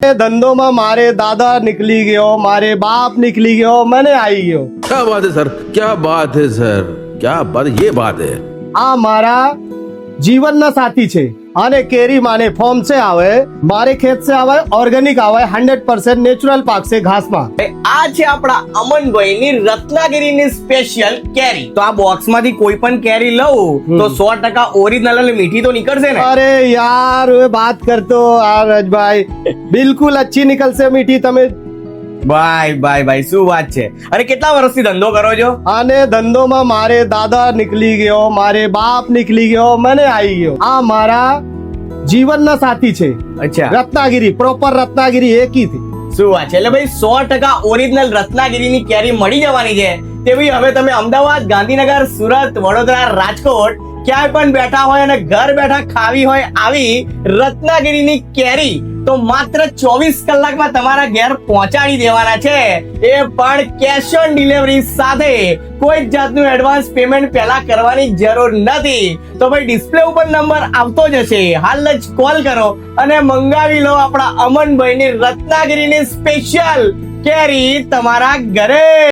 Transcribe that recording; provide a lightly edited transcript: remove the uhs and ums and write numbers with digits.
धंधों में मारे दादा निकली गयो, मारे बाप निकली गयो, मैंने आई गयो। क्या बात है सर, क्या बात है सर, क्या बात, ये बात है। आ मारा जीवन साथी छे અને કેરી માને ફોર્મ से આવે, મારે ખેત से આવે, ઓર્ગેનિક આવે, 100% નેચરલ પાક છે ઘાસમાં। આ છે આપણા અમનભાઈની રત્નાગીરીની સ્પેશિયલ કેરી। તો આ બોક્સ માંથી કોઈ પણ કેરી લઉં તો 100% ઓરિજિનલ અને મીઠી તો નીકળશે ને? અરે યાર वे बात करतो रजभाई, बिल्कुल अच्छी निकलશે मीठी। તમે ભાઈ શું વાત છે? અરે કેટલા વર્ષથી ધંધો કરો છો? આને ધંધોમાં મારે દાદા નીકળી ગયો, મારે બાપ નીકળી ગયો, મને આવી ગયો। આ મારા જીવનના સાથી છે। અચ્છા, રત્નાગીરી, પ્રોપર રત્નાગીરી એકી થી। શું વાત છે? એટલે ભાઈ 100% ઓરિજિનલ રત્નાગીરીની કેરી મળી જવાની છે। તેવી હવે તમે અમદાવાદ, ગાંધીનગર, સુરત, વડોદરા, રાજકોટ ક્યાંય પણ બેઠા હોય અને ઘર બેઠા ખાવી હોય આવી રત્નાગીરીની કેરી તો માત્ર 24 કલાકમાં તમારા ઘેર પહોંચાડી દેવાના છે, એ પણ કેશ ઓન ડિલિવરી સાથે। કોઈ જ જાતનું એડવાન્સ પેમેન્ટ પહેલા કરવાની જરૂર નથી। તો ભાઈ ડિસ્પ્લે ઉપર નંબર આવતો જ હશે, હાલ જ કોલ કરો અને મંગાવી લો આપણા અમનભાઈની રત્નાગીરીની સ્પેશિયલ કેરી તમારા ઘરે।